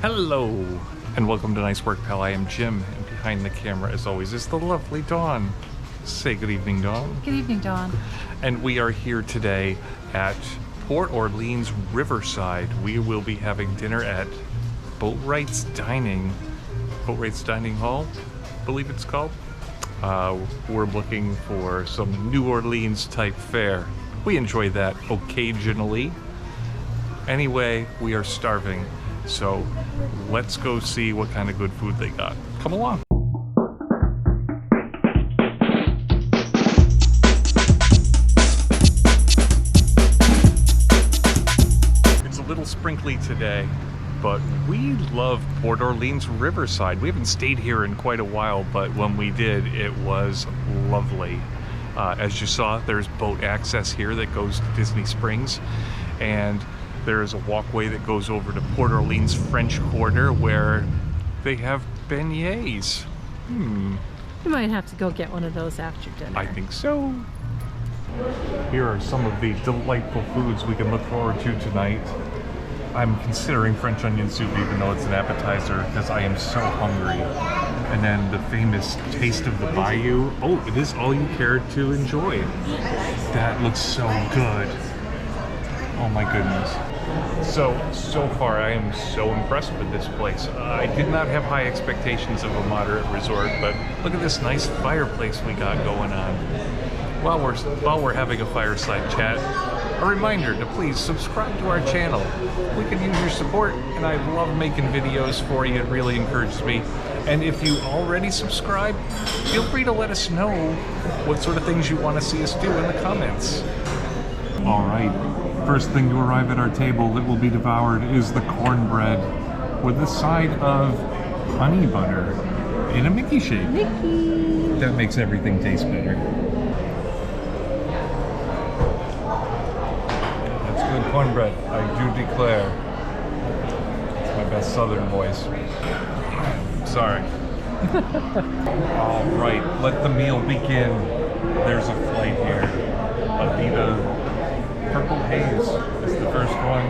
Hello, and welcome to Nice Work, Pal. I am Jim, and behind the camera, as always, is the lovely Dawn. Say good evening, Dawn. Good evening, Dawn. And we are here today at Port Orleans Riverside. We will be having dinner at Boatwright's Dining Hall, I believe it's called. We're looking for some New Orleans type fare. We enjoy that occasionally. Anyway, we are starving. So let's go see what kind of good food they got. Come along. It's a little sprinkly today, but we love Port Orleans Riverside. We haven't stayed here in quite a while, but when we did, it was lovely. As you saw, there's boat access here that goes to Disney Springs, and there is a walkway that goes over to Port Orleans French Quarter where they have beignets. You might have to go get one of those after dinner. I think so. Here are some of the delightful foods we can look forward to tonight. I'm considering French onion soup even though it's an appetizer because I am so hungry. And then the famous Taste of the Bayou. Oh, it is all you cared to enjoy. That looks so good. Oh my goodness. So far I am so impressed with this place. I did not have high expectations of a moderate resort, but look at this nice fireplace we got going on. While we're having a fireside chat, a reminder to please subscribe to our channel. We could use your support, and I love making videos for you. It really encourages me. And if you already subscribe, feel free to let us know what sort of things you want to see us do in the comments. All right. First thing to arrive at our table that will be devoured is the cornbread with a side of honey butter in a Mickey shape. Mickey! That makes everything taste better. That's good cornbread, I do declare. It's my best southern voice. Sorry. All right, let the meal begin. There's a flight here. Avita Purple Haze is the first one.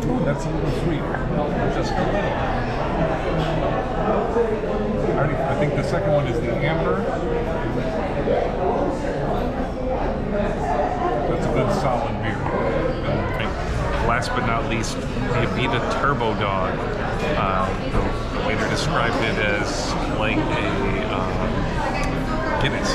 Ooh, that's a little sweet. Just a little. I think the second one is the amber. That's a good solid beer. Last but not least, the Avita Turbo Dog. The waiter described it as like a Guinness.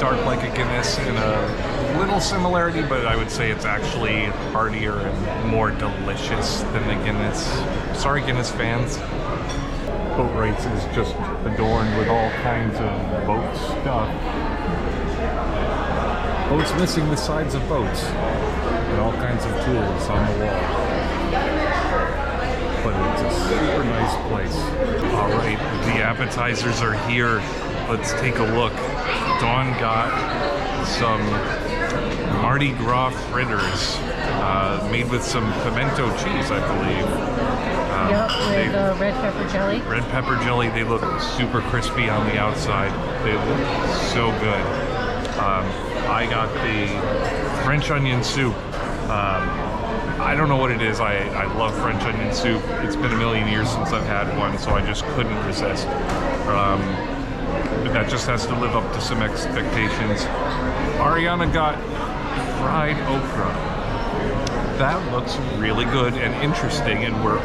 Dark like a Guinness in a little similarity, but I would say it's actually heartier and more delicious than the Guinness. Sorry, Guinness fans. Boatwright's is just adorned with all kinds of boat stuff. Boats missing the sides of boats and all kinds of tools on the wall. But it's a super nice place. All right, the appetizers are here. Let's take a look. Dawn got some Mardi Gras fritters made with some pimento cheese, I believe. With red pepper jelly. Red pepper jelly. They look super crispy on the outside. They look so good. I got the French onion soup. I don't know what it is. I love French onion soup. It's been a million years since I've had one, so I just couldn't resist. But that just has to live up to some expectations. Ariana got fried okra. That looks really good and interesting, and we're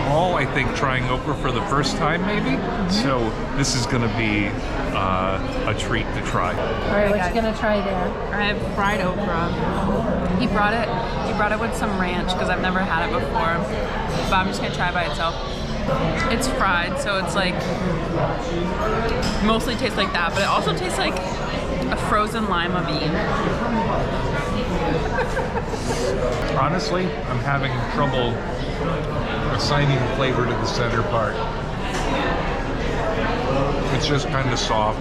all, I think, trying okra for the first time, maybe? So this is gonna be a treat to try. All right, what you gonna try there? I have fried okra. He brought it with some ranch because I've never had it before, but I'm just gonna try it by itself. It's fried, so it's like mostly tastes like that, but it also tastes like a frozen lima bean. Honestly, I'm having trouble assigning flavor to the center part. It's just kind of soft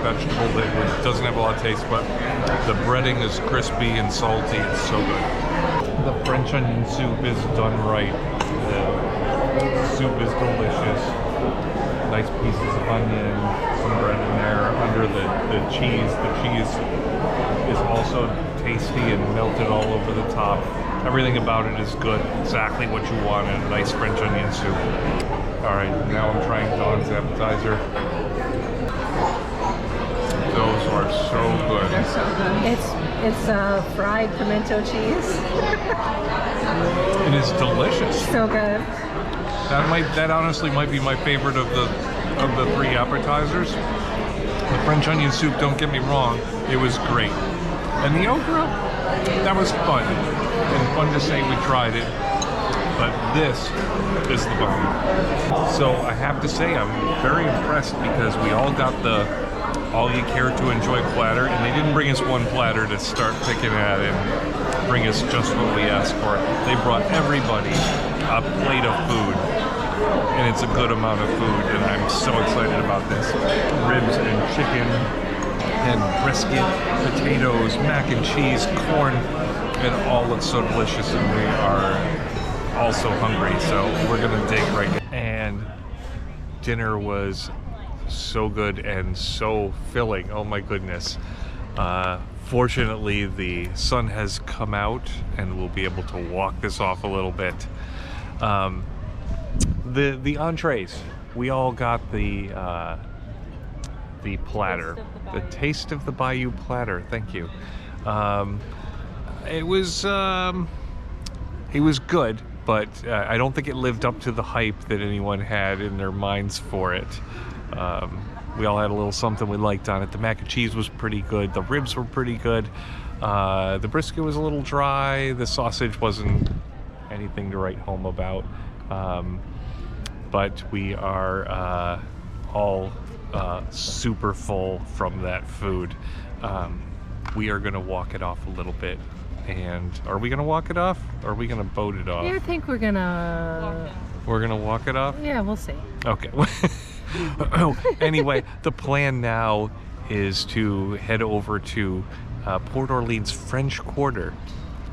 vegetable that doesn't have a lot of taste, but the breading is crispy and salty. It's so good. The French onion soup is done right. The soup is delicious. Nice pieces of onion, some bread in there under the cheese. The cheese is also tasty and melted all over the top. Everything about it is good. Exactly what you want in a nice French onion soup. All right, now I'm trying Dawn's appetizer. Those are so good. They're so good. It's fried pimento cheese. It is delicious. So good. That honestly might be my favorite of the three appetizers. The French onion soup, don't get me wrong, it was great. And the okra, that was fun. And fun to say we tried it. But this is the bomb. So I have to say I'm very impressed because we all got the all you care to enjoy platter, and they didn't bring us one platter to start picking at and bring us just what we asked for. They brought everybody a plate of food, and it's a good amount of food, and I'm so excited about this. Ribs and chicken and brisket, potatoes, mac and cheese, corn, it all looks so delicious, and we are all so hungry, so we're gonna dig right now. And dinner was so good and so filling. Oh my goodness. Fortunately, the sun has come out and we'll be able to walk this off a little bit. The entrees, we all got the platter, the taste of the Bayou platter. Thank you. It was good, but I don't think it lived up to the hype that anyone had in their minds for it. We all had a little something we liked on it. The mac and cheese was pretty good. The ribs were pretty good. The brisket was a little dry. The sausage wasn't anything to write home about. But we are all super full from that food. We are going to walk it off a little bit. And are we going to walk it off? Or are we going to boat it off? Yeah, I think we're gonna... We're going to walk it off? Yeah, we'll see. Okay. Anyway, the plan now is to head over to Port Orleans French Quarter,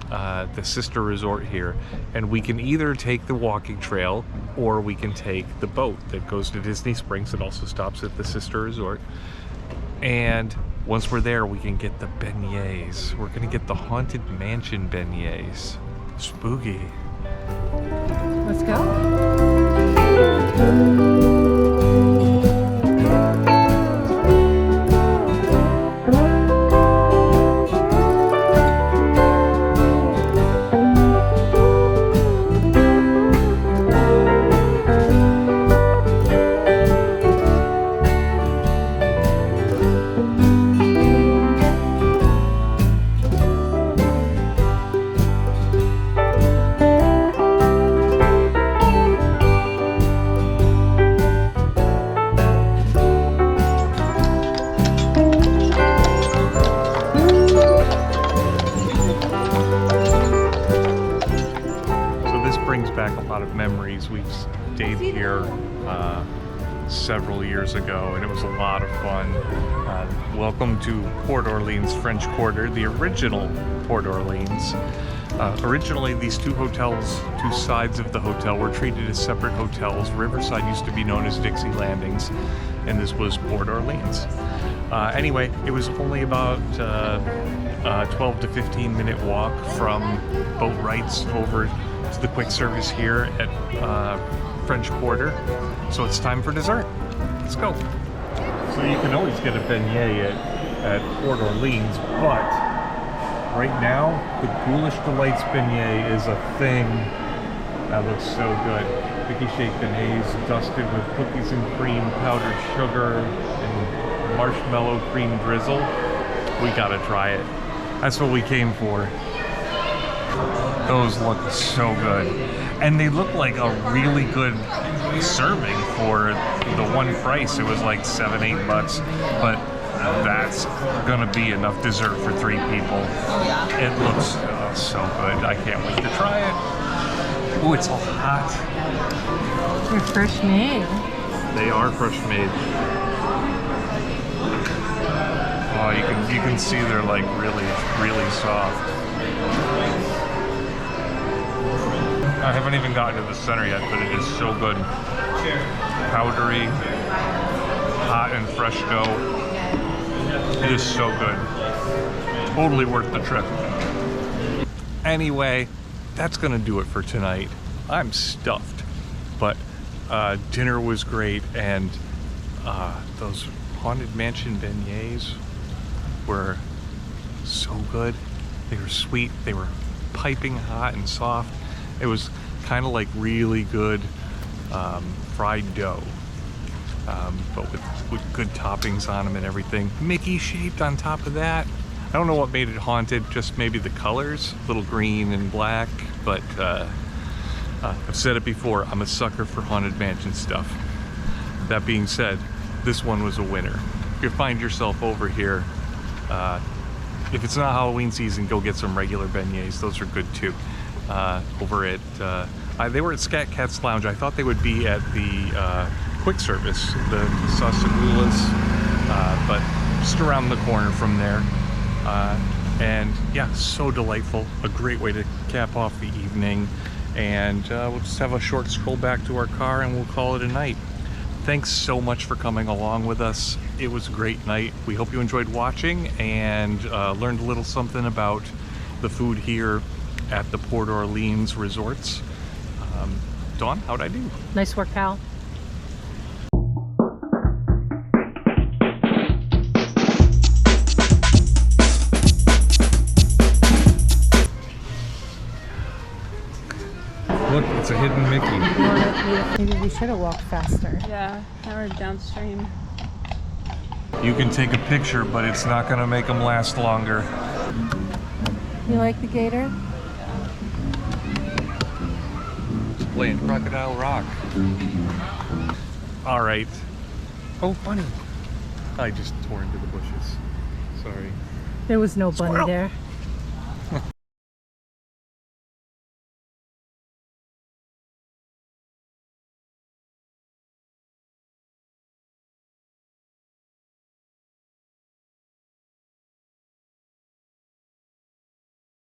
the sister resort here, and we can either take the walking trail or we can take the boat that goes to Disney Springs. It also stops at the sister resort, and once we're there we can get the beignets. We're gonna get the Haunted Mansion beignets. Spooky. Let's go. Memories. We stayed here several years ago and it was a lot of fun. Welcome to Port Orleans French Quarter, the original Port Orleans. Originally these two hotels, two sides of the hotel, were treated as separate hotels. Riverside used to be known as Dixie Landings and this was Port Orleans. Anyway, it was only about 12 to 15 minute walk from Boatwright's over to the quick service here at French Quarter. So it's time for dessert. Let's go. So you can always get a beignet at Port Orleans, but right now the Ghoulish Delights Beignet is a thing. That looks so good. Cookie shaped beignets dusted with cookies and cream, powdered sugar, and marshmallow cream drizzle. We gotta try it. That's what we came for. Those look so good. And they look like a really good serving for the one price. It was like $7-8, but that's gonna be enough dessert for 3 people. Oh yeah. It looks so good. I can't wait to try it. Oh, it's all hot. They're fresh made. They are fresh made. Oh, you can see they're like really soft. I haven't even gotten to the center yet, but it is so good. Powdery, hot and fresh dough. It is so good. Totally worth the trip. Anyway, that's gonna do it for tonight. I'm stuffed, but dinner was great, and those Haunted Mansion beignets were so good. They were sweet, they were piping hot and soft. It was kind of like really good fried dough, but with good toppings on them and everything. Mickey shaped on top of that. I don't know what made it haunted, just maybe the colors, little green and black, but I've said it before, I'm a sucker for Haunted Mansion stuff. That being said, this one was a winner. If you find yourself over here, if it's not Halloween season, go get some regular beignets. Those are good too. Over at, they were at Scat Cat's Lounge. I thought they would be at the quick service, the Sasagulas, but just around the corner from there. And yeah, so delightful. A great way to cap off the evening. And we'll just have a short stroll back to our car and we'll call it a night. Thanks so much for coming along with us. It was a great night. We hope you enjoyed watching and learned a little something about the food here at the Port Orleans resorts. Dawn, how'd I do? Nice work, pal. Look, it's a hidden Mickey. Maybe we should have walked faster. Yeah, now we're downstream. You can take a picture, but it's not gonna make them last longer. You like the gator? It's playing Crocodile Rock. All right. Oh, bunny. I just tore into the bushes. Sorry. There was no bunny Squirrel. there.